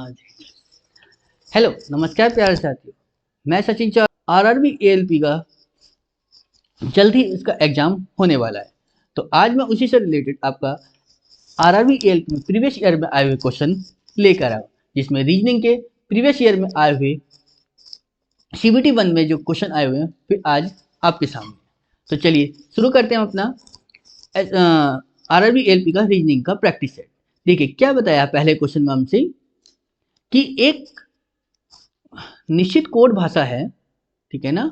हाँ जी। हेलो नमस्कार प्यारे साथियों, मैं सचिन चौहान। आरआरबी एएलपी का जल्द ही इसका एग्जाम होने वाला है, तो आज मैं उसी से रिलेटेड आपका आरआरबी एएलपी में प्रीवियस ईयर में आए हुए क्वेश्चन लेकर आया, जिसमें रीजनिंग के प्रीवियस ईयर में आए हुए सीबीटी 1 में जो क्वेश्चन आए हुए हैं फिर आज आपके सामने। तो चलिए शुरू करते हैं अपना आरआरबी एएलपी का रीजनिंग का प्रैक्टिस सेट। देखिए क्या बताया पहले क्वेश्चन में हमसे कि एक निश्चित कोड भाषा है, ठीक है ना,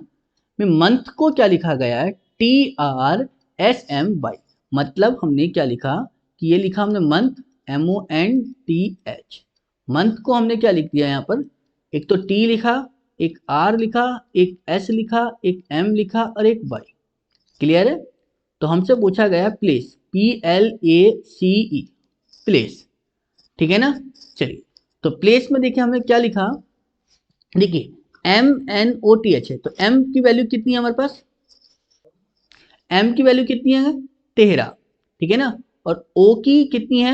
में मंथ को क्या लिखा गया है, TRSMY। मतलब हमने क्या लिखा कि ये लिखा हमने मंथ MONTH। मंथ को हमने क्या लिख दिया यहाँ पर, एक तो T लिखा, एक R लिखा, एक S लिखा, एक M लिखा और एक Y। क्लियर है। तो हमसे पूछा गया प्लेस, PLACE, प्लेस, ठीक है ना। चलिए तो प्लेस में देखिए हमने क्या लिखा, देखिए MNOTH है, तो M की वैल्यू कितनी है हमारे पास, M की वैल्यू कितनी है 13, ठीक है ना। और O की कितनी है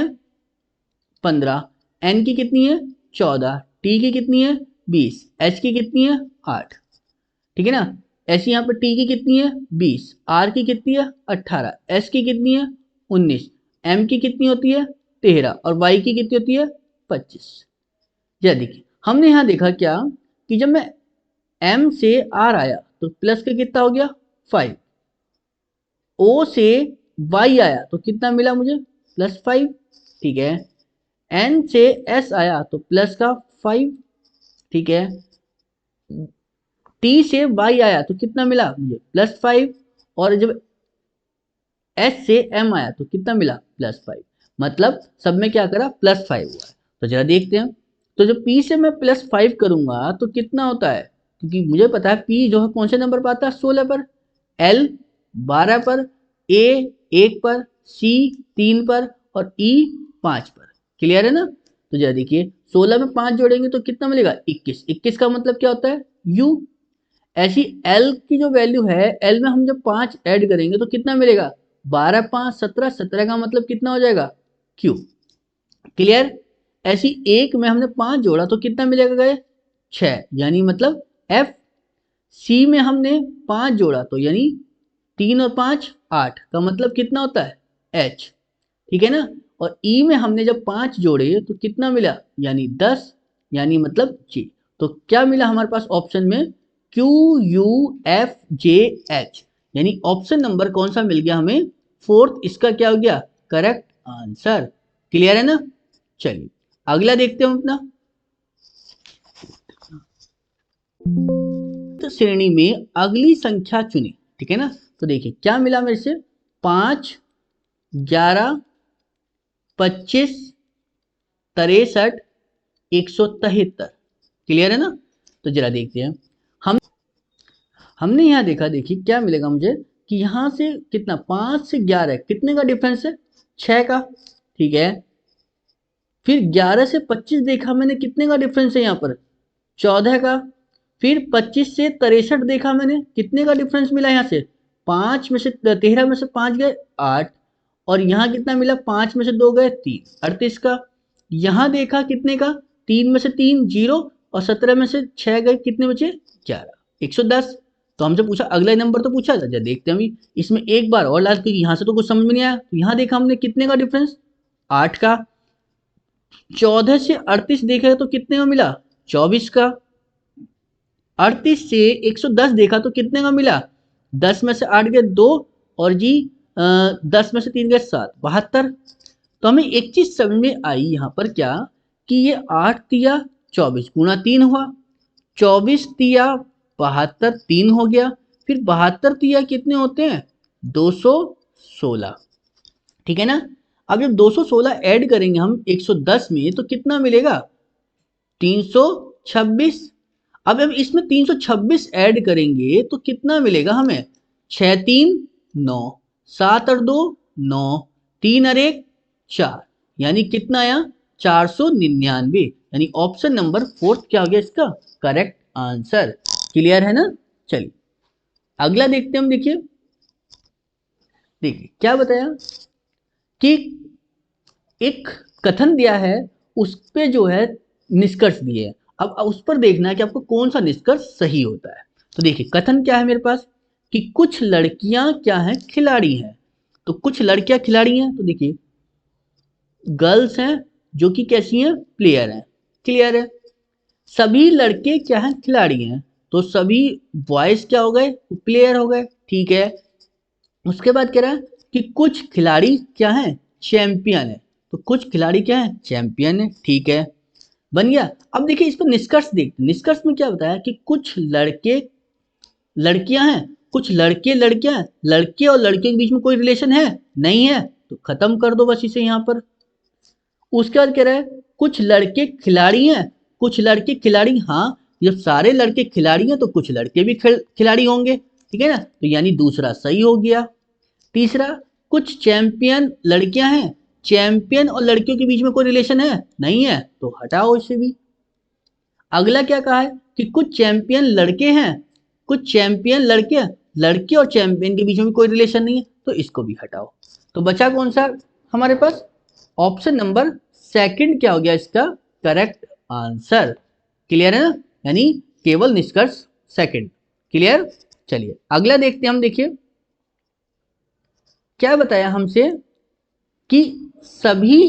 15, N की कितनी है 14, T की कितनी है 20, H की कितनी है 8, ठीक है ना। ऐसी यहाँ पर T की कितनी है 20, R की कितनी है 18, S की कितनी है 19, M की कितनी होती है 13 और Y की कितनी होती है 25। यह देखिए हमने यहाँ देखा क्या कि जब मैं M से R आया तो प्लस का कितना हो गया 5, O से Y आया तो कितना मिला मुझे +5, ठीक है। N से S आया तो प्लस का 5, ठीक है। T से Y आया तो कितना मिला मुझे +5, और जब S से M आया तो कितना मिला +5। मतलब सब में क्या करा +5 हुआ है। तो जरा देखते हैं, तो जब P से मैं +5 करूंगा तो कितना होता है, क्योंकि मुझे पता है P जो है कौन से नंबर पर आता है 16 पर, L 12 पर, A 1 पर, C 3 पर और E 5 पर। क्लियर है ना। तो जरा देखिए 16 में 5 जोड़ेंगे तो कितना मिलेगा 21, 21 का मतलब क्या होता है U। ऐसी L की जो वैल्यू है, L में हम जब 5 ऐड करेंगे तो कितना मिलेगा 12 5 17, 17 का मतलब कितना हो जाएगा Q। क्लियर। ऐसी एक में हमने 5 जोड़ा तो कितना मिलेगा गए 6, यानी मतलब F। C में हमने 5 जोड़ा तो यानी 3 और 5 8 का मतलब कितना होता है H, ठीक है ना। और E में हमने जब 5 जोड़े तो कितना मिला यानी 10, यानी मतलब G। तो क्या मिला हमारे पास ऑप्शन में QUFJH, यानी ऑप्शन नंबर कौन सा मिल गया हमें, फोर्थ, इसका क्या हो गया करेक्ट आंसर। क्लियर है ना। चलिए अगला देखते हैं अपना, तो श्रेणी में अगली संख्या चुनी, ठीक है ना। तो देखिए क्या मिला मेरे से 5 11 25 63 173। क्लियर है ना। तो जरा देखते हैं, हमने यहाँ देखा, देखिए क्या मिलेगा मुझे कि यहाँ से कितना 5 से 11 कितने का डिफरेंस है 6 का, ठीक है। फिर 11 से 25 देखा मैंने कितने का डिफरेंस है यहाँ पर 14 का। फिर 25 से 63 देखा मैंने कितने का डिफरेंस मिला यहाँ से 5 में से 13 में से 5 गए 8, और यहाँ कितना मिला 5 में से 2 गए 3 38 का। यहाँ देखा कितने का 3 में से 3 0 और 17 में से 6 गए कितने बचे 11 110। तो हमसे पूछा अगला नंबर तो पूछा था, जब देखते हैं अभी इसमें एक बार और लास्ट, क्योंकि यहाँ से तो कुछ समझ में नहीं आया। तो यहाँ देखा हमने कितने का डिफरेंस 8 का। 14 से 38 देखा तो कितने का मिला 24 का। 38 से 110 देखा तो कितने का मिला 10 में से 8 गए 2 और जी 10 में से 3 गए 7 72। तो हमें एक चीज समझ में आई यहाँ पर क्या कि ये 8 तिया 24 गुणा 3 हुआ, 24 तिया 72 3 हो गया, फिर 72 तिया कितने होते हैं 216, ठीक है ना। अब जब 216 ऐड करेंगे हम 110 में तो कितना मिलेगा 326। अब इसमें 326 ऐड करेंगे तो कितना मिलेगा हमें 6 3 9, 7 और 2 9, 3 और 1 4, यानी कितना आया 499, यानी ऑप्शन नंबर फोर्थ क्या हो गया इसका करेक्ट आंसर। क्लियर है ना। चलिए अगला देखते हैं हम, देखिए देखिए क्या बताया कि एक कथन दिया है, उस पे जो है निष्कर्ष दिए हैं। अब उस पर देखना है कि आपको कौन सा निष्कर्ष सही होता है। तो देखिए कथन क्या है मेरे पास कि कुछ लड़कियां क्या हैं, खिलाड़ी हैं। तो कुछ लड़कियां खिलाड़ी हैं, तो देखिए गर्ल्स हैं जो कि कैसी हैं, प्लेयर हैं। क्लियर है। सभी लड़के क्या हैं, खिलाड़ी हैं। तो सभी बॉयज क्या हो गए, प्लेयर हो गए। ठीक है। उसके बाद कह रहा है कि कुछ खिलाड़ी क्या हैं, चैंपियन है। तो कुछ खिलाड़ी क्या है, चैंपियन है। ठीक है, बन गया। अब देखिए इस पर निष्कर्ष देखते हैं। निष्कर्ष में क्या बताया कि कुछ लड़के लड़कियां हैं, कुछ लड़के लड़कियां हैं। लड़के और लड़कियों के बीच में कोई रिलेशन है, नहीं है, तो खत्म कर दो बस इसे यहां पर। उसके बाद कह रहा है कुछ लड़के खिलाड़ी हैं, कुछ लड़के खिलाड़ी, हाँ जब सारे लड़के खिलाड़ी हैं तो कुछ लड़के भी खिलाड़ी होंगे। ठीक है ना, तो यानी दूसरा सही हो गया। तीसरा, कुछ चैंपियन लड़कियां हैं। चैंपियन और लड़कियों के बीच में कोई रिलेशन है, नहीं है, तो हटाओ इसे भी। अगला क्या कहा है कि कुछ चैंपियन लड़के हैं, कुछ चैंपियन लड़के हैं। लड़के और चैंपियन के बीच में कोई रिलेशन नहीं है, तो इसको भी हटाओ। तो बचा कौन सा हमारे पास, ऑप्शन नंबर सेकंड क्या हो गया इसका करेक्ट आंसर। क्लियर है ना, यानी केवल निष्कर्ष सेकंड। क्लियर। चलिए अगला देखते हैं हम। देखिए क्या बताया हमसे कि सभी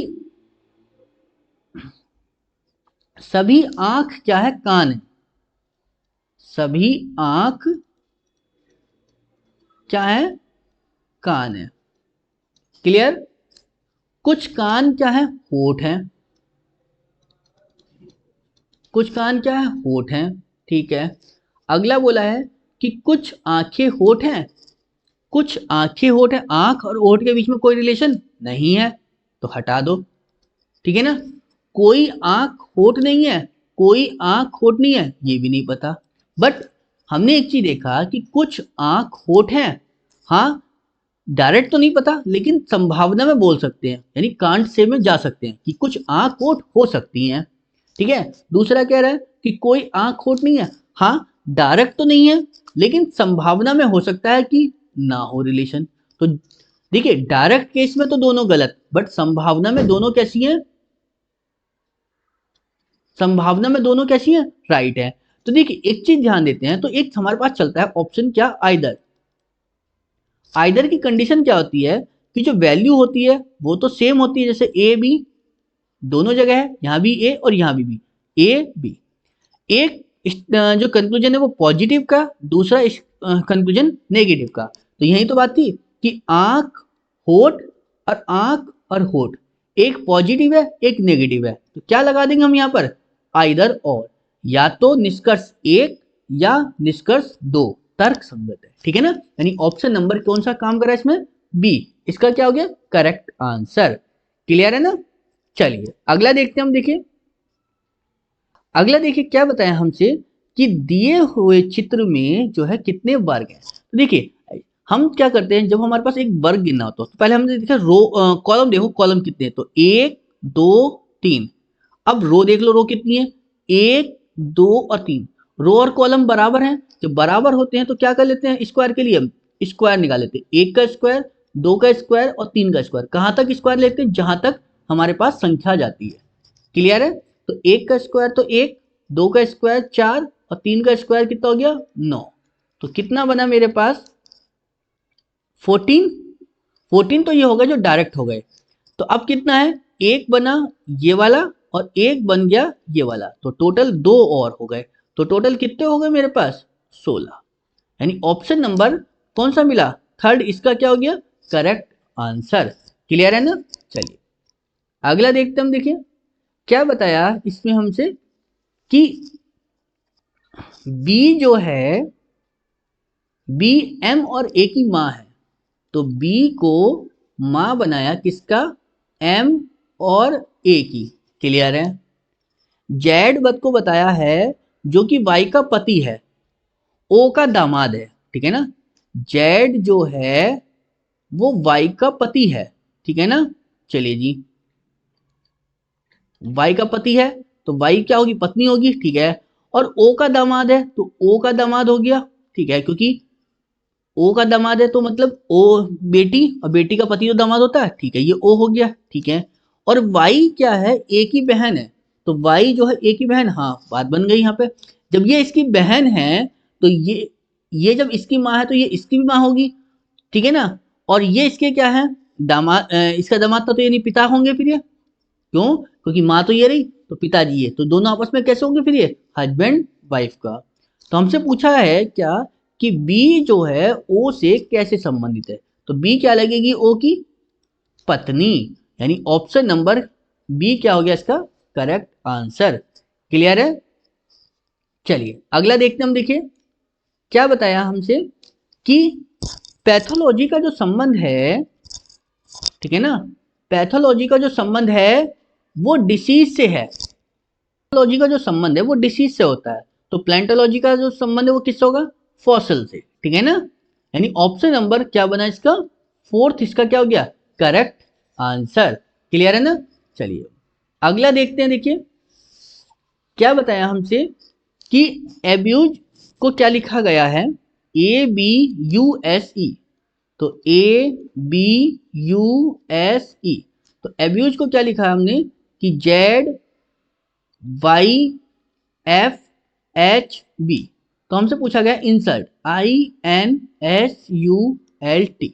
सभी आंख क्या है, कान है। सभी आंख क्या है, कान है। क्लियर। कुछ कान क्या है, होठ है। कुछ कान क्या है, होठ है। ठीक है। अगला बोला है कि कुछ आंखें होठ हैं। कुछ आंखें होठ है। आंख और होठ के बीच में कोई रिलेशन नहीं है, तो हटा दो। ठीक है ना। कोई आंख होठ नहीं है, कोई आंख होठ नहीं है, ये भी नहीं पता। बट हमने एक चीज देखा कि कुछ आंख होठ है। हाँ, डायरेक्ट तो नहीं पता, लेकिन संभावना में बोल सकते हैं, यानी कांट से में जा सकते हैं कि कुछ आंख होठ हो सकती हैं। ठीक है। दूसरा कह रहा है कि कोई आंख होठ नहीं है। हाँ, डायरेक्ट तो नहीं है, लेकिन संभावना में हो सकता है कि ना हो रिलेशन। तो देखिए डायरेक्ट केस में तो दोनों गलत, बट संभावना में दोनों कैसी है, संभावना में दोनों कैसी है, राइट है। तो देखिए एक चीज ध्यान देते हैं, तो एक हमारे पास चलता है ऑप्शन क्या, आइदर। आइदर की कंडीशन क्या होती है कि जो वैल्यू होती है वो तो सेम होती है, जैसे ए बी दोनों जगह है, यहां भी ए और यहां भी ए बी। एक जो कंक्लूजन है वो पॉजिटिव का, दूसरा कंक्लूजन नेगेटिव का। तो यही तो बात थी कि आंख होठ और आंख और होठ, एक पॉजिटिव है एक नेगेटिव है, तो क्या लगा देंगे हम यहाँ पर, आइदर और। या तो निष्कर्ष एक या निष्कर्ष दो तर्क संगत है। ठीक है ना, यानी ऑप्शन नंबर कौन सा काम कर रहा है इसमें, बी, इसका क्या हो गया करेक्ट आंसर। क्लियर है ना। चलिए अगला देखते हैं हम। देखिए अगला देखिए क्या बताया हमसे कि दिए हुए चित्र में जो है कितने वर्ग हैं। तो देखिए हम क्या करते हैं, जब हमारे पास एक वर्ग गिनना होता है तो पहले हमने देखा रो, कॉलम देखो कॉलम कितने हैं, तो एक दो तीन। अब रो देख लो, रो कितनी है, एक दो और तीन। रो और कॉलम बराबर हैं, जब बराबर होते हैं तो क्या कर लेते हैं, स्क्वायर के लिए हम स्क्वायर निकाल लेते हैं। एक का स्क्वायर, दो का स्क्वायर और तीन का स्क्वायर। कहाँ तक स्क्वायर लेते हैं, जहां तक हमारे पास संख्या जाती है। क्लियर है। तो एक का स्क्वायर तो एक, दो का स्क्वायर चार और तीन का स्क्वायर कितना हो गया, नौ। तो कितना बना मेरे पास, 14। 14 तो ये होगा जो डायरेक्ट हो गए। तो अब कितना है, एक बना ये वाला और एक बन गया ये वाला, तो टोटल दो और हो गए। तो टोटल कितने हो गए मेरे पास, 16। यानी ऑप्शन नंबर कौन सा मिला, थर्ड, इसका क्या हो गया करेक्ट आंसर। क्लियर है ना। चलिए अगला देखते हम। देखिए क्या बताया इसमें हमसे कि बी जो है, बी एम और ए की माँ है। तो बी को माँ बनाया किसका, एम और ए की। क्लियर है। जेड बद को बताया है जो कि वाई का पति है, ओ का दामाद है। ठीक है ना, जेड जो है वो वाई का पति है। ठीक है ना। चलिए जी, वाई का पति है तो वाई क्या होगी, पत्नी होगी। ठीक है। और ओ का दामाद है तो ओ का दामाद हो गया। ठीक है, क्योंकि ओ का दामाद है तो मतलब ओ बेटी, और बेटी का पति तो दामाद होता है। ठीक है, ये ओ हो गया। ठीक है। और वाई क्या है, ए की बहन है। तो y जो है a की बहन, हाँ बात बन गई यहाँ पे। जब ये इसकी बहन है तो ये जब इसकी माँ है तो ये इसकी भी माँ होगी, ठीक है ना। और ये इसके क्या है, दामाद, इसका दामाद था, तो ये नहीं पिता होंगे फिर ये, क्यों, क्योंकि माँ तो ये रही तो पिताजी ये, तो दोनों आपस में कैसे होंगे फिर ये, हस्बैंड वाइफ का। तो हमसे पूछा है क्या कि बी जो है ओ से कैसे संबंधित है, तो बी क्या लगेगी, ओ की पत्नी, यानी ऑप्शन नंबर बी क्या हो गया इसका करेक्ट आंसर। क्लियर है। चलिए अगला देखते हैं हम, देखिए क्या बताया हमसे कि पैथोलॉजी का जो संबंध है, ठीक है ना, पैथोलॉजी का जो संबंध है वो डिसीज से है, पैथोलॉजी का जो संबंध है वो डिसीज से होता है, तो प्लांटोलॉजी का जो संबंध है वो किससे होगा, फॉसिल से, ठीक है ना। यानी ऑप्शन नंबर क्या बना इसका, फोर्थ इसका क्या हो गया करेक्ट आंसर। क्लियर है ना। चलिए अगला देखते हैं, देखिए क्या बताया हमसे कि एब्यूज को क्या लिखा गया है, ABUSE, तो ABUSE, तो एब्यूज को क्या लिखा है हमने कि ZYFHB, तो हमसे पूछा गया इंसल्ट INSULT।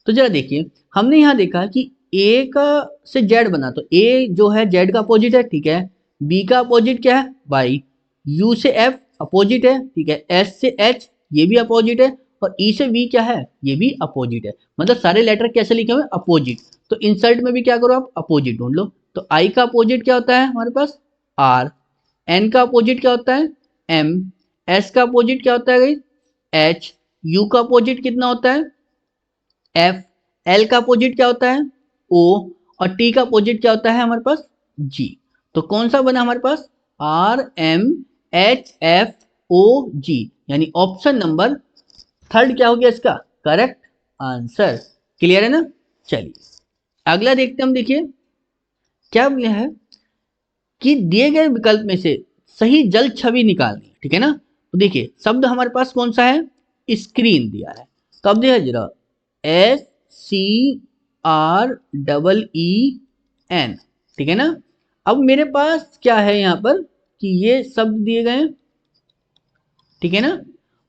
तो जरा देखिए हमने यहां देखा कि ए का से जेड बना, तो ए जो है जेड का अपोजिट है, ठीक है, बी का अपोजिट क्या है वाई, यू से एफ अपोजिट है, ठीक है, एस से एच ये भी अपोजिट है, और ई से वी क्या है ये भी अपोजिट है, मतलब सारे लेटर कैसे लिखे हुए अपोजिट। तो इंसल्ट में भी क्या करो आप अपोजिट ढूंढ लो, तो आई का अपोजिट क्या होता है हमारे पास आर, एन का अपोजिट क्या होता है एम, एस का अपोजिट क्या होता है एच, यू का अपोजिट कितना होता है एफ, एल का अपोजिट क्या होता है ओ, और टी का अपोजिट क्या होता है हमारे पास जी। तो कौन सा बना हमारे पास RMHFOG, यानी ऑप्शन नंबर थर्ड क्या हो गया इसका करेक्ट आंसर। क्लियर है ना। चलिए अगला देखते हैं हम, देखिए क्या बोला है कि दिए गए विकल्प में से सही जल छवि निकालनी है, ठीक है ना। तो देखिए शब्द हमारे पास कौन सा है, स्क्रीन दिया है, तो अब देखिए जरा SCREEN, ठीक है ना। अब मेरे पास क्या है यहाँ पर कि ये शब्द दिए गए हैं, ठीक है ना।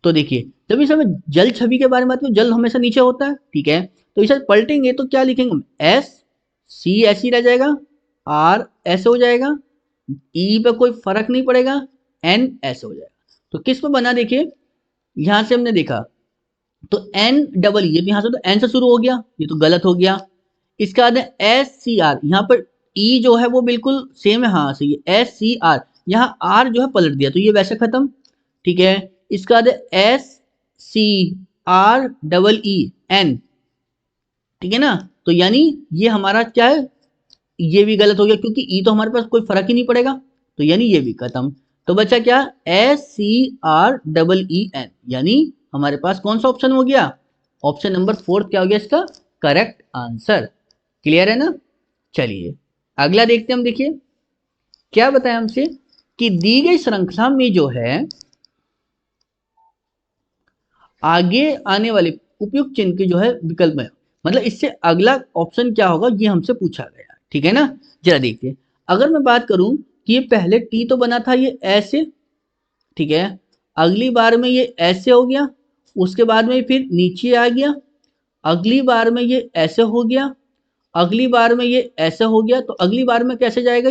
तो देखिए जब इस समय जल छवि के बारे में बात करें, जल हमेशा नीचे होता है, ठीक है, तो इसे पलटेंगे तो क्या लिखेंगे हम SC ऐसे ही रह जाएगा, R ऐसे हो जाएगा, ई पे कोई फर्क नहीं पड़ेगा, एन ऐसे हो जाएगा। तो किस पे बना देखिए, यहां से हमने देखा तो एन डबल ये भी यहां से तो एन से शुरू हो गया, ये तो गलत हो गया। इसका बाद SCR, यहाँ पर ई जो है वो बिल्कुल सेम है, हाँ सही है SCR, यहाँ आर जो है पलट दिया तो ये वैसे खत्म, ठीक है। इसका बाद SCREEN, ठीक है ना, तो यानी ये हमारा क्या है, ये भी गलत हो गया क्योंकि ई तो हमारे पास कोई फर्क ही नहीं पड़ेगा, तो यानी ये भी खत्म। तो बचा क्या SCREEN, यानी हमारे पास कौन सा ऑप्शन हो गया, ऑप्शन नंबर फोर्थ क्या हो गया इसका करेक्ट आंसर। क्लियर है ना। चलिए अगला देखते हैं हम, देखिए क्या बताया हमसे कि दी गई श्रृंखला में जो है आगे आने वाले उपयुक्त चिन्ह के जो है विकल्प में, मतलब इससे अगला ऑप्शन क्या होगा ये हमसे पूछा गया, ठीक है ना। जरा देखिए अगर मैं बात करूं कि ये पहले टी तो बना था ये ऐसे, ठीक है, अगली बार में ये ऐसे हो गया, उसके बाद में फिर नीचे आ गया, अगली बार में ये ऐसे हो गया, अगली बार में ये ऐसे हो गया, तो अगली बार में कैसे जाएगा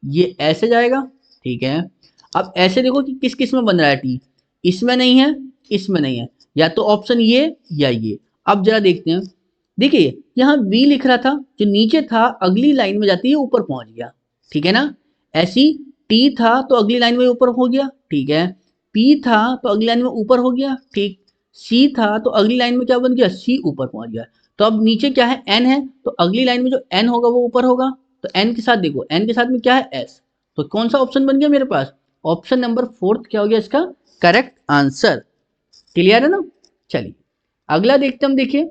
ये ऐसे जाएगा, ठीक है। अब ऐसे देखो कि किस किस में बन रहा है टी, इसमें नहीं है, इसमें नहीं है, या तो ऑप्शन ये या ये। अब जरा देखते हैं, देखिए यहाँ बी लिख रहा था, जो नीचे था अगली लाइन में जाती है ऊपर पहुंच गया, ठीक है ना। ऐसी टी था तो अगली लाइन में ऊपर हो गया, ठीक है, पी था तो अगली लाइन में ऊपर हो गया, ठीक, सी था तो अगली लाइन में क्या बन गया सी ऊपर पहुंच गया। तो अब नीचे क्या है एन है, तो अगली लाइन में जो एन होगा वो ऊपर होगा, तो एन के साथ देखो एन के साथ में क्या है एस, तो कौन सा ऑप्शन बन गया मेरे पास, ऑप्शन नंबर फोर्थ क्या हो गया इसका करेक्ट आंसर। क्लियर है ना। चलिए अगला देखते हम, देखिए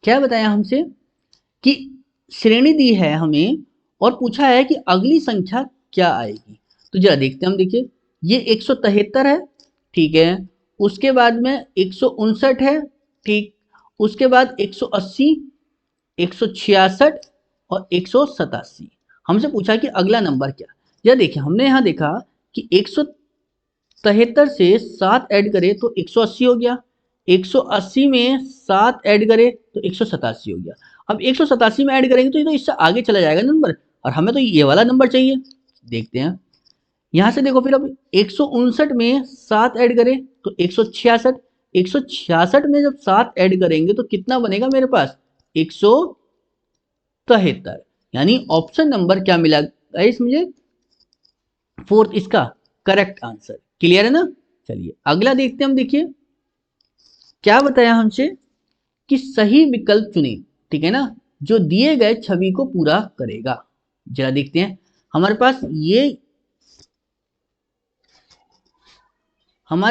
क्या बताया हमसे कि श्रेणी दी है हमें और पूछा है कि अगली संख्या क्या आएगी। तो जरा देखते हैं हम, देखिए ये 173 है, ठीक है, उसके बाद में 159 है, ठीक, उसके बाद 180, 166 और 187। हमसे पूछा कि अगला नंबर क्या, या देखिए हमने यहाँ देखा कि 173 से 7 ऐड करें तो 180 हो गया, 180 में 7 ऐड करें तो 187 हो गया। अब 187 में ऐड करेंगे तो ये तो इससे आगे चला जाएगा नंबर, और हमें तो ये वाला नंबर चाहिए। देखते हैं यहाँ से, देखो फिर अब 159 में 7 ऐड करें तो 166, 166 में जब 7 ऐड करेंगे तो कितना बनेगा मेरे पास, 173। यानी ऑप्शन नंबर क्या मिला गाइस मुझे, फोर्थ इसका करेक्ट आंसर। क्लियर है ना। चलिए अगला देखते हैं हम। देखिए क्या बताया हमसे कि सही विकल्प चुने, ठीक है ना, जो दिए गए छवि को पूरा करेगा। जरा देखते हैं हमारे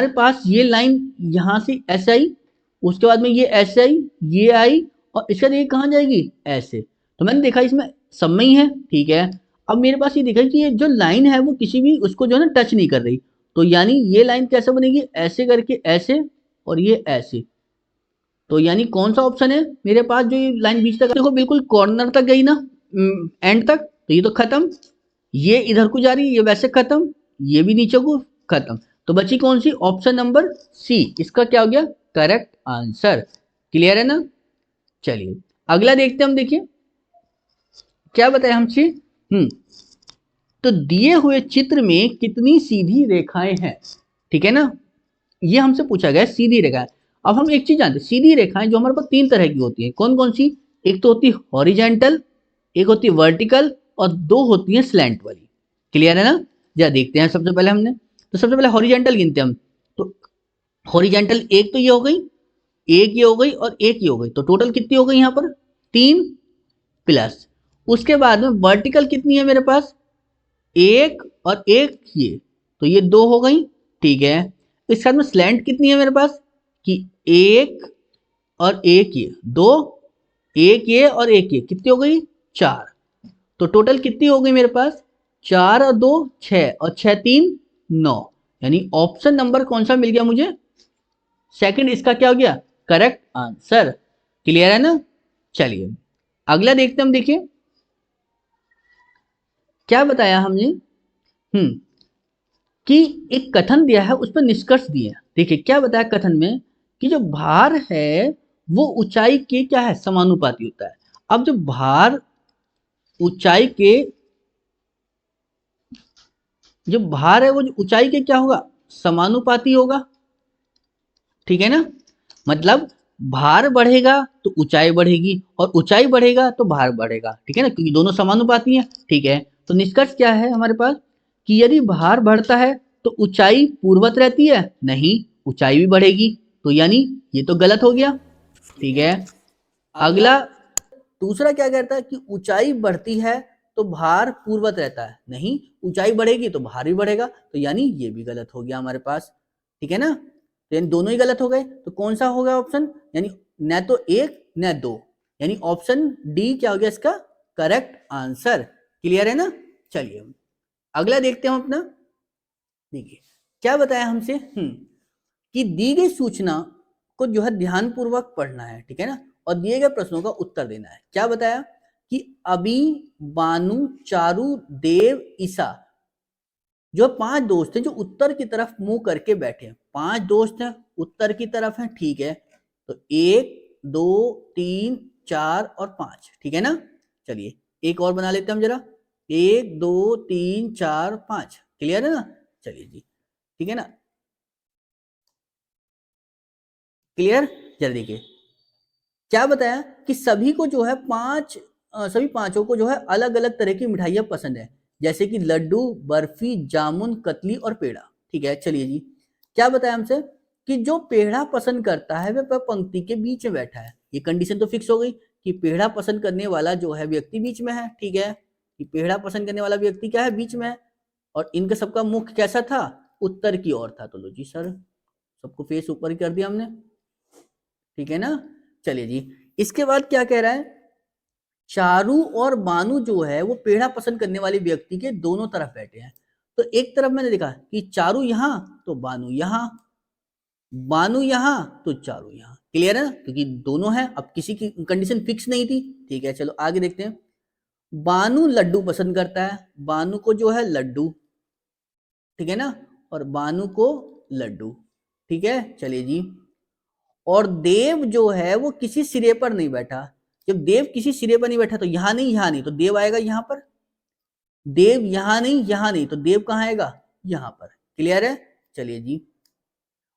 पास ये लाइन यहां से ऐसे आई, उसके बाद में ये ऐसे आई, ये आई, और इसका देखिए कहाँ जाएगी, ऐसे। तो मैंने देखा इसमें सब में ही है, ठीक है। अब मेरे पास ये देखा कि ये जो लाइन है वो किसी भी उसको जो है ना टच नहीं कर रही, तो यानी ये लाइन कैसे बनेगी, ऐसे करके ऐसे, और ये ऐसे। तो यानी कौन सा ऑप्शन है मेरे पास, जो ये लाइन बीच तक, देखो बिल्कुल कॉर्नर तक गई ना, एंड तक, तो ये तो खत्म। ये इधर को जा रही है, ये वैसे खत्म, ये भी नीचे को खत्म। तो बची कौन सी, ऑप्शन नंबर सी, इसका क्या हो गया, करेक्ट आंसर। क्लियर है ना। चलिए अगला देखते हैं हम। देखिए क्या बताया हमसे, तो दिए हुए चित्र में कितनी सीधी रेखाएं हैं, ठीक है ना, ये हमसे पूछा गया सीधी रेखाएं। अब हम एक चीज जानते हैं, सीधी रेखाएं जो हमारे पास 3 तरह की होती है, कौन कौन सी, एक तो होती है हॉरिजेंटल, एक होती है वर्टिकल, और 2 होती है स्लैंट वाली। क्लियर है ना। जरा देखते हैं सबसे पहले हमने, तो सबसे पहले हॉरिजेंटल गिनते हैं हम। तो हॉरिजेंटल एक तो ये हो गई, एक ये हो गई, और एक ये हो गई, तो टोटल कितनी हो गई यहाँ पर, 3 प्लस। उसके बाद में वर्टिकल कितनी है मेरे पास, एक और एक ये, तो ये 2 हो गई, ठीक है। इसके बाद में स्लैंट कितनी है मेरे पास, कि एक और एक ये 2, एक ये और एक ये, कितनी हो गई, 4। तो टोटल कितनी हो गई मेरे पास, 4 और 2 6, और 6 3 9। यानी ऑप्शन नंबर कौन सा मिल गया मुझे, सेकंड, इसका क्या हो गया, करेक्ट आंसर। क्लियर है ना। चलिए अगला देखते हैं हम। देखिए क्या बताया हमने, कि एक कथन दिया है, उस पर निष्कर्ष दिए हैं। देखिए क्या बताया कथन में, कि जो भार है वो ऊंचाई के क्या है, समानुपाती होता है। अब जो भार ऊंचाई के, जो भार है वो जो ऊंचाई के क्या होगा, समानुपाती होगा, ठीक है ना। मतलब भार बढ़ेगा तो ऊंचाई बढ़ेगी, और ऊंचाई बढ़ेगा तो भार बढ़ेगा, ठीक है ना, क्योंकि दोनों समानुपाती हैं, ठीक है। तो निष्कर्ष क्या है हमारे पास, कि यदि भार बढ़ता है तो ऊंचाई पूर्ववत रहती है, नहीं, ऊंचाई भी बढ़ेगी, तो यानी ये तो गलत हो गया, ठीक है। अगला दूसरा क्या कहता है, कि ऊंचाई बढ़ती है तो भार पूर्ववत रहता है, नहीं, ऊंचाई बढ़ेगी तो भार भी बढ़ेगा, तो यानी ये भी गलत हो गया हमारे पास, ठीक है ना। तो यानी दोनों ही गलत हो गए, तो कौन सा हो गया ऑप्शन, यानी न तो एक न दो, यानी ऑप्शन डी क्या हो गया इसका करेक्ट आंसर। क्लियर है ना। चलिए अगला देखते हैं हम अपना। देखिए क्या बताया हमसे, कि दी गई सूचना को जो है ध्यानपूर्वक पढ़ना है, ठीक है ना, और दिए गए प्रश्नों का उत्तर देना है। क्या बताया, कि अभी, बानू, चारू, देव, ईसा, जो 5 दोस्त हैं जो उत्तर की तरफ मुंह करके बैठे हैं, 5 दोस्त हैं उत्तर की तरफ हैं, ठीक है। तो 1 2 3 4 और 5, ठीक है ना। चलिए एक और बना लेते हैं हम जरा, 1 2 3 4 5। क्लियर है ना। चलिए जी, ठीक है ना। क्लियर। जरा देखिए क्या बताया, कि सभी को जो है सभी पांचों को जो है अलग अलग तरह की मिठाइयाँ पसंद है, जैसे कि लड्डू, बर्फी, जामुन, कतली और पेड़ा, ठीक है। चलिए जी क्या बताया हमसे, कि जो पेड़ा पसंद करता है वह पंक्ति के बीच में बैठा है। ये कंडीशन तो फिक्स हो गई, कि पेड़ा पसंद करने वाला जो है व्यक्ति बीच में है, ठीक है, कि पेड़ा पसंद करने वाला व्यक्ति क्या है, बीच में है। और इनका सबका मुख कैसा था, उत्तर की ओर था। तो लो जी सर, सबको फेस ऊपर ही कर दिया हमने, ठीक है ना। चलिए जी इसके बाद क्या कह रहा है, चारू और बानू जो है वो पेड़ा पसंद करने वाले व्यक्ति के दोनों तरफ बैठे हैं। तो एक तरफ मैंने देखा कि चारू यहां तो बानू यहां, बानू यहां तो चारू यहां। क्लियर है ना, क्योंकि दोनों है, अब किसी की कंडीशन फिक्स नहीं थी, ठीक है। चलो आगे देखते हैं। बानू लड्डू पसंद करता है, बानू को जो है लड्डू, ठीक है ना, और बानू को लड्डू, ठीक है, चलिए जी। और देव जो है वो किसी सिरे पर नहीं बैठा, जब देव किसी सिरे पर नहीं बैठा तो यहां नहीं यहां नहीं, तो देव आएगा यहां पर, देव यहां नहीं यहां नहीं, तो देव कहां आएगा, यहां पर। क्लियर है, चलिए जी।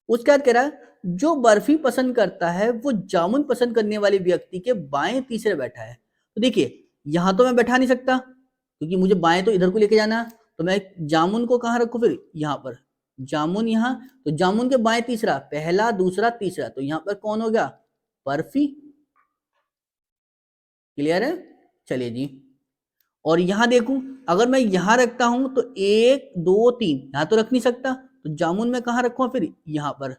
उसके बाद कह रहा है जो बर्फी पसंद करता है वो जामुन पसंद करने वाले व्यक्ति के बाएं तीसरे बैठा है। तो देखिए यहां तो मैं बैठा नहीं सकता क्योंकि मुझे बाएं तो इधर को लेके जाना है, तो मैं जामुन को कहां रखूं, फिर यहां पर, जामुन यहां, तो जामुन के बाएं तीसरा, पहला दूसरा तीसरा, तो यहां पर कौन हो गया, बर्फी। क्लियर है, चलिए जी। और यहां देखूं, अगर मैं यहां रखता हूं तो 1 2 3 यहां तो रख नहीं सकता, तो जामुन में कहां रखूं, फिर यहां पर,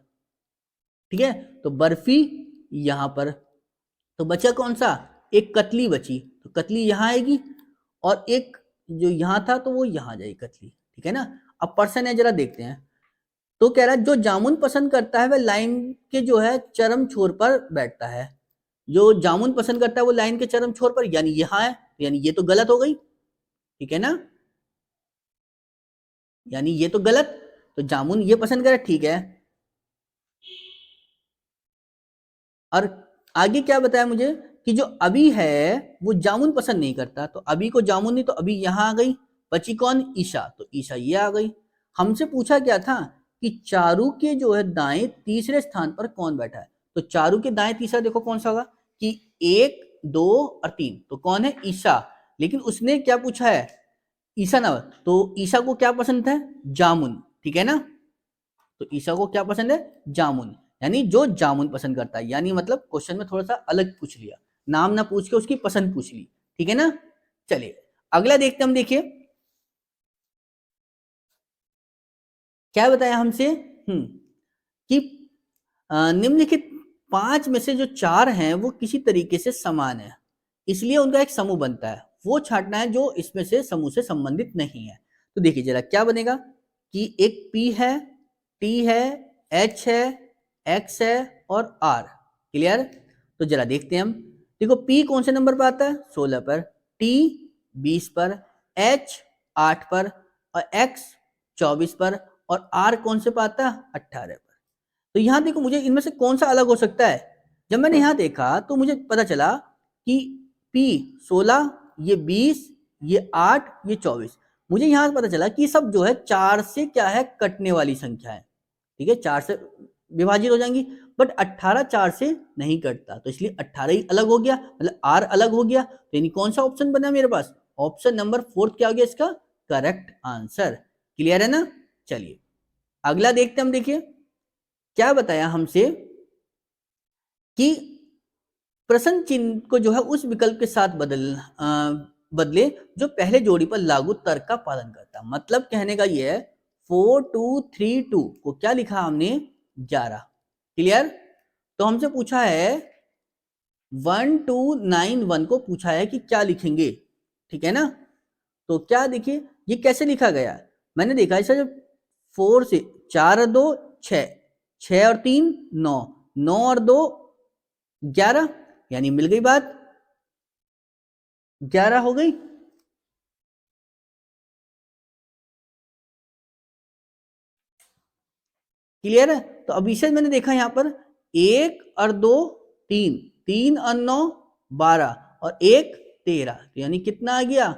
ठीक है, तो बर्फी यहां पर। तो बचा कौन सा, एक कतली बची, तो कतली यहां आएगी, और एक जो यहां था तो वो यहां जाएगी कतली, ठीक है ना। अब पर्सन है जरा देखते हैं। तो कह रहा है जो जामुन पसंद करता है वह लाइन के जो है चरम छोर पर बैठता है, जो जामुन पसंद करता है वो लाइन के चरम छोर पर, यानी यहां है, यानी ये तो गलत हो गई, ठीक है ना, यानी ये तो गलत, तो जामुन ये पसंद करे, ठीक है। और आगे क्या बताया मुझे कि जो अभी है वो जामुन पसंद नहीं करता, तो अभी को जामुन नहीं, तो अभी यहां आ गई, बची कौन, ईशा, तो ईशा ये आ गई। हमसे पूछा क्या था कि चारू के जो है दाएं तीसरे स्थान पर कौन बैठा है, तो चारू के दाएं तीसरा देखो कौन सा होगा, कि 1 2 और 3, तो कौन है, ईशा। लेकिन उसने क्या पूछा है, ईशा ना, तो ईशा को क्या पसंद है, जामुन, ठीक है ना, तो ईशा को क्या पसंद है, जामुन, यानी जो जामुन पसंद करता है, यानी मतलब क्वेश्चन में थोड़ा सा अलग पूछ लिया, नाम ना पूछ के उसकी पसंद पूछ ली, ठीक है ना। चलिए अगला देखते हम, देखिए क्या बताया हमसे, कि निम्नलिखित 5 में से जो 4 हैं वो किसी तरीके से समान है, इसलिए उनका एक समूह बनता है, वो छांटना है जो इसमें से समूह से संबंधित नहीं है। तो देखिए जरा क्या बनेगा, कि एक P है, T है, H है, X है और R। क्लियर, तो जरा देखते हैं हम। देखो P कौन से नंबर पर आता है, 16 पर, T 20 पर, H 8 पर, और X 24 पर, और R कौन से पर आता है, 18 पर। तो यहां देखो मुझे इनमें से कौन सा अलग हो सकता है, जब मैंने यहां देखा तो मुझे पता चला कि P 16, ये 20, ये 8, ये 24, मुझे यहां पता चला कि सब जो है 4 से क्या है, कटने वाली संख्या है, ठीक है, 4 से विभाजित हो जाएंगी, बट 18 4 से नहीं कटता, तो इसलिए 18 ही अलग हो गया, मतलब R अलग हो गया, तो यानी कौन सा ऑप्शन बना मेरे पास, ऑप्शन नंबर 4 क्या हो गया इसका करेक्ट आंसर। क्लियर है ना, चलिए अगला देखते हम, देखिए क्या बताया हमसे कि प्रश्न चिन्ह को जो है उस विकल्प के साथ बदले जो पहले जोड़ी पर लागू तर्क का पालन करता, मतलब कहने का ये है 4232 को क्या लिखा हमने 11। क्लियर, तो हमसे पूछा है 1291 को पूछा है कि क्या लिखेंगे, ठीक है ना। तो क्या देखिए ये कैसे लिखा गया, मैंने देखा ऐसा जब 4 से 4 और 2 6, 6 और 3 9, 9 और 2 11, यानी मिल गई बात, 11 हो गई। क्लियर है, तो अभी से मैंने देखा यहां पर 1 और 2 3, 3 और 9 12, और 1 13, तो यानी कितना आ गया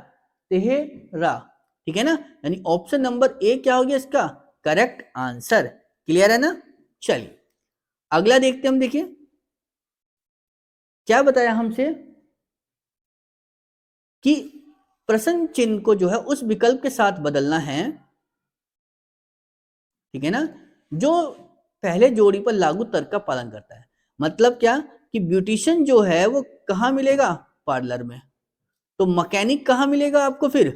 13, ठीक है ना, यानी ऑप्शन नंबर ए क्या हो गया इसका करेक्ट आंसर। क्लियर है ना, चलिए अगला देखते हम, देखिए क्या बताया हमसे कि प्रश्न चिन्ह को जो है उस विकल्प के साथ बदलना है, ठीक है ना, जो पहले जोड़ी पर लागू तर्क का पालन करता है, मतलब क्या कि ब्यूटिशियन जो है वो कहां मिलेगा, पार्लर में, तो मैकेनिक कहां मिलेगा आपको, फिर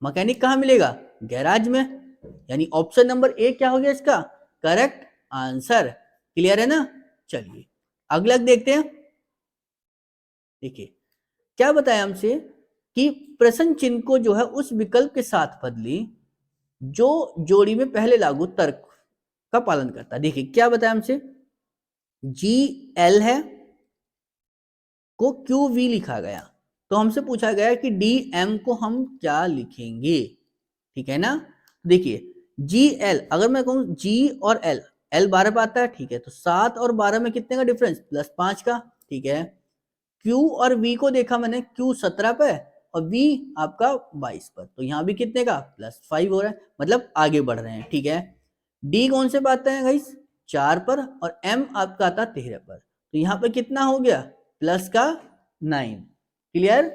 मैकेनिक कहां मिलेगा, गैराज में, यानी ऑप्शन नंबर ए क्या हो गया इसका करेक्ट आंसर। क्लियर है ना, चलिए अगला देखते हैं, देखिए क्या बताया हमसे कि प्रश्न चिन्ह को जो है उस विकल्प के साथ बदली जो जोड़ी में पहले लागू तर्क का पालन करता है। देखिए क्या बताया हमसे, जी एल है को क्यू वी लिखा गया, तो हमसे पूछा गया है कि डी एम को हम क्या लिखेंगे, ठीक है ना। देखिए जी एल, अगर मैं कहूँ जी और एल, एल 12 पे आता है, ठीक है, तो 7 और 12 में कितने का डिफरेंस, +5 का, ठीक है। Q और V को देखा मैंने, Q 17 पे और V आपका 22 पर, तो यहाँ भी कितने का, +5 हो रहा है, मतलब आगे बढ़ रहे हैं, ठीक है। D कौन से पे आते हैं गाइस, 4 पर, और M आपका आता है 13 पर, तो यहाँ पे कितना हो गया, प्लस का 9, क्लियर।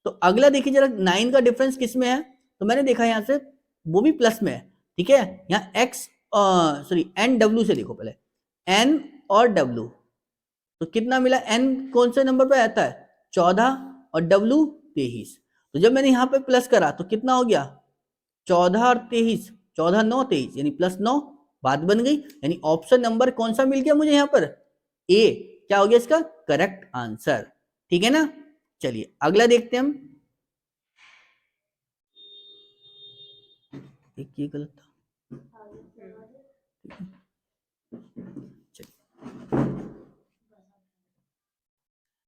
तो अगला देखिए जरा 9 का डिफरेंस किस में है, तो मैंने देखा यहाँ से वो भी प्लस में है, ठीक है। यहाँ एक्स सॉरी एन डब्ल्यू से देखो पहले, एन और डब्ल्यू, तो कितना मिला, एन कौन से नंबर पे आता है, 14, और डब्ल्यू 23, तो जब मैंने यहाँ पे प्लस करा तो कितना हो गया, 14 और 23, 14 9 23 यानी +9, बात बन गई। यानी ऑप्शन नंबर कौन सा मिल गया मुझे यहाँ पर, ए, क्या हो गया इसका करेक्ट आंसर, ठीक है ना। चलिए अगला देखते हैं हम, एक ये गलत था,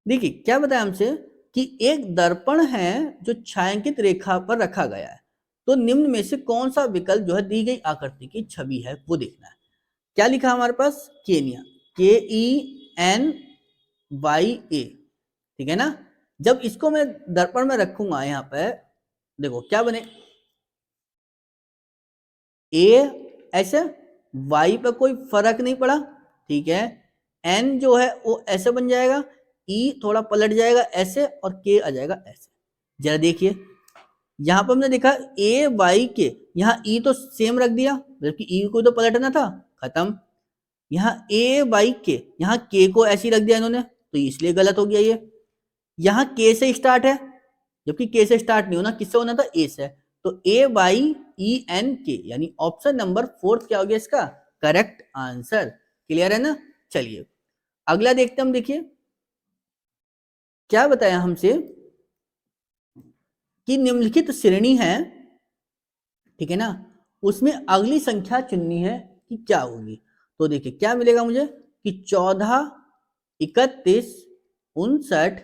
देखिए क्या बताया हमसे कि एक दर्पण है जो छायांकित रेखा पर रखा गया है, तो निम्न में से कौन सा विकल्प जो है दी गई आकृति की छवि है वो देखना है। क्या लिखा हमारे पास, केनिया, KENYA, ठीक है ना। जब इसको मैं दर्पण में रखूंगा यहाँ पे, देखो क्या बने, ए ऐसे, वाई पे कोई फर्क नहीं पड़ा, ठीक है। एन जो है वो ऐसे बन जाएगा, ई थोड़ा पलट जाएगा ऐसे, और के आ जाएगा ऐसे। जरा देखिए यहां पर हमने देखा ए वाई के, यहाँ ई तो सेम रख दिया, जबकि ई को तो पलटना था, खत्म। यहाँ ए वाई के, यहाँ के को ऐसे ही रख दिया इन्होंने, तो इसलिए गलत हो गया ये। यहाँ के से स्टार्ट है, जबकि के से स्टार्ट नहीं होना, किससे होना था, ए से, तो AYENK यानी ऑप्शन नंबर 4 क्या हो गया इसका करेक्ट आंसर, क्लियर है ना। चलिए अगला देखते हम, देखिए क्या बताया हमसे कि निम्नलिखित श्रेणी है, ठीक है ना, उसमें अगली संख्या चुननी है कि क्या होगी। तो देखिए क्या मिलेगा मुझे कि 14, 31, 59,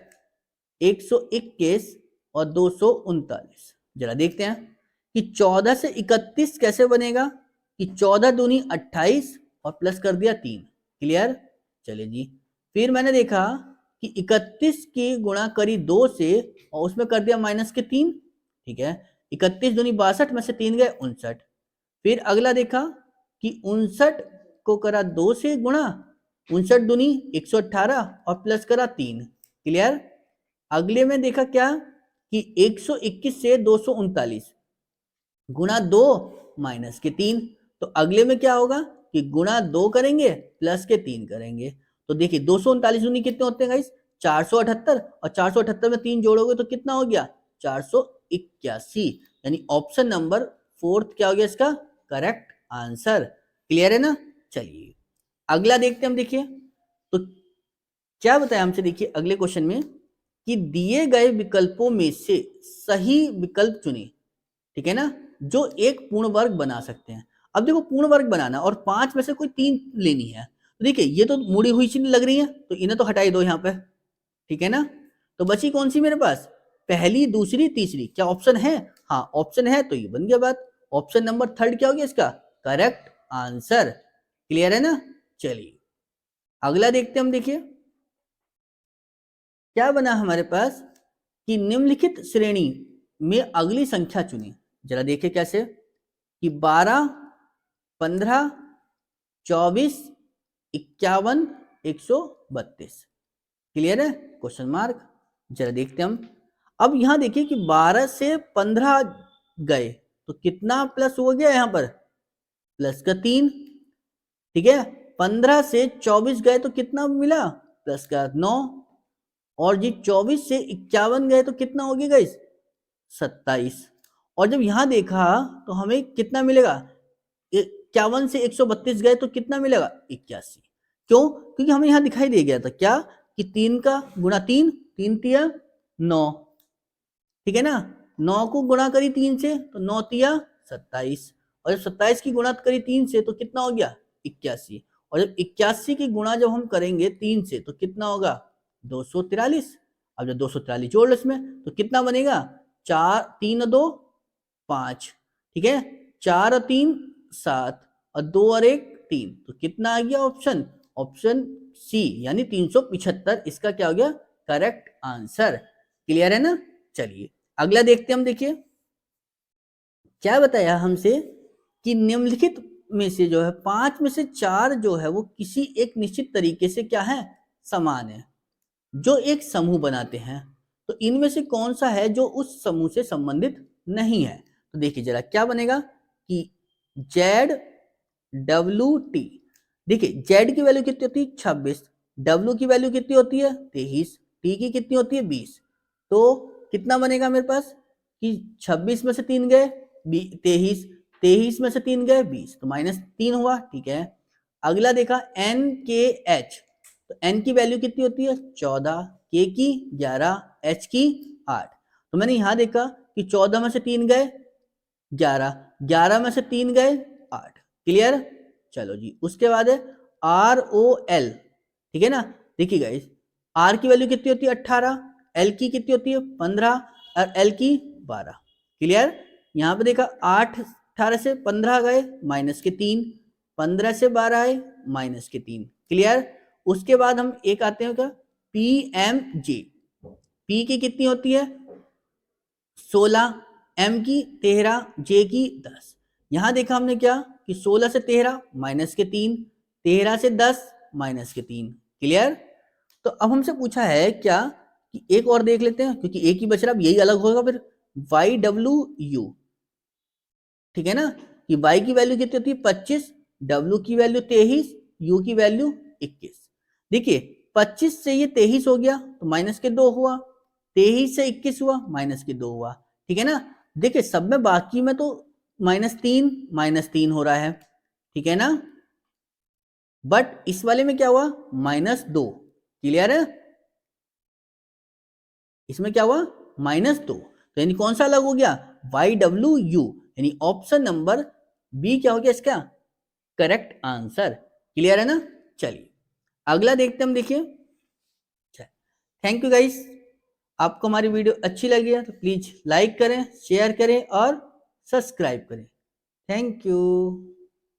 121 और 239। जरा देखते हैं कि 14 से 31 कैसे बनेगा, कि 14 दूनी 28 और प्लस कर दिया 3, क्लियर। चलिए जी, फिर मैंने देखा कि 31 की गुणा करी 2 से और उसमें कर दिया माइनस के 3, ठीक है। 31 दूनी 62 में से 3 गए 59। फिर अगला देखा कि 59 को करा 2 से गुणा, 59 दूनी 118 और प्लस करा 3, क्लियर। अगले में देखा क्या कि 121 से 239 गुणा 2 माइनस के 3, तो अगले में क्या होगा कि गुणा 2 करेंगे प्लस के 3 करेंगे। तो देखिए 239 दूनी कितने होते हैं गाइस, 478, और 478 में 3 जोड़ोगे तो कितना हो गया, 481, यानी ऑप्शन नंबर 4 क्या हो गया इसका करेक्ट आंसर, क्लियर है ना। चलिए अगला देखते हैं हम, देखिए तो क्या बताया हमसे, देखिए अगले क्वेश्चन में कि दिए गए विकल्पों में से सही विकल्प चुने, ठीक है ना, जो एक पूर्ण वर्ग बना सकते हैं। अब देखो पूर्ण वर्ग बनाना और 5 में से कोई 3 लेनी है, तो देखिए ये तो मुड़ी हुई सी लग रही है, तो इन्हें तो हटाई दो यहाँ पे, ठीक है ना। तो बची कौन सी मेरे पास, पहली, दूसरी, तीसरी, क्या ऑप्शन है, हाँ ऑप्शन है, तो ये बन गया बात, ऑप्शन नंबर 3 क्या हो गया इसका करेक्ट आंसर, क्लियर है ना। चलिए अगला देखते हम, देखिए क्या बना हमारे पास कि निम्नलिखित श्रेणी में अगली संख्या चुनी। जरा देखिए कैसे कि 12, 15, 24, 51, 132, क्लियर है, क्वेश्चन मार्क। जरा देखते हम, अब यहां देखिए कि 12 से 15 गए तो कितना प्लस हो गया यहाँ पर, प्लस का 3, ठीक है। 15 से 24 गए तो कितना मिला, प्लस का 9, और जी 24 से 51 गए तो कितना हो गया गाइस, 27, और जब यहां देखा तो हमें कितना मिलेगा, 51 से 132 गए तो कितना मिलेगा, 81, क्यों, क्योंकि हमें यहां दिखाई दे गया था क्या कि 3 का गुणा 3, 3 तिया 9, ठीक है ना, 9 को गुणा करी 3 से तो 9 तिया 27, और जब 27 की गुणा करी 3 से तो कितना हो गया 81, और जब 81 की गुणा जब हम करेंगे 3 से तो कितना होगा 243, अब जब 243 जोड़ लो इसमें तो कितना बनेगा, 4 3 और 2 5, ठीक है, 4 और 3 7 और 2 और 1 3, तो कितना आ गया ऑप्शन, ऑप्शन सी यानी 375 इसका क्या हो गया करेक्ट आंसर। क्लियर है ना। चलिए अगला देखते हैं हम। देखिए क्या बताया हमसे कि निम्नलिखित में से जो है 5 में से 4 जो है वो किसी एक निश्चित तरीके से क्या है समान है जो एक समूह बनाते हैं, तो इनमें से कौन सा है जो उस समूह से संबंधित नहीं है। तो देखिए जरा क्या बनेगा कि जेड डब्ल्यू टी, देखिए जेड की वैल्यू कितनी होती है 26, डब्ल्यू की वैल्यू कितनी होती है 23, टी की कितनी होती है 20, तो कितना बनेगा मेरे पास कि 26 में से 3 गए 23, 23 में से 3 गए 20, तो -3 हुआ, ठीक है। अगला देखा एन के एच, तो एन की वैल्यू कितनी होती है 14, के की 11, एच की 8, तो मैंने यहां देखा कि 14 में से 3 गए 11, 11 में से 3 गए 8। क्लियर। चलो जी उसके बाद है आर ओ एल, ठीक है ना। देखिए गाइस आर की वैल्यू कितनी होती है 18, एल की कितनी होती है 15 और एल की 12। क्लियर। यहाँ पे देखा 8 18 से 15 गए -3, 15 से 12 आए -3। क्लियर। उसके बाद हम एक आते हैं क्या पी एम जे, पी की कितनी होती है 16, एम की 13, जे की 10। यहां देखा हमने क्या कि 16 से 13 -3, 13 से 10 -3। क्लियर। तो अब हमसे पूछा है क्या कि एक और देख लेते हैं क्योंकि एक ही बच रहा, अब यही अलग होगा फिर वाई डब्ल्यू यू, ठीक है ना, कि y की वैल्यू कितनी होती है 25, w की वैल्यू 23, u की वैल्यू 21। देखिए 25 से ये 23 हो गया तो -2 हुआ, 23 से 21 हुआ -2 हुआ, ठीक है ना। देखिए सब में बाकी में तो -3 हो रहा है, ठीक है ना, बट इस वाले में क्या हुआ -2। क्लियर है। इसमें क्या हुआ -2, तो यानी कौन सा अलग हो गया वाई डब्ल्यू यू, यानी ऑप्शन नंबर बी क्या हो गया इसका करेक्ट आंसर। क्लियर है ना। चलिए अगला देखते हैं हम। देखिए थैंक यू गाइस, आपको हमारी वीडियो अच्छी लगी है तो प्लीज लाइक करें, शेयर करें और सब्सक्राइब करें। Thank you.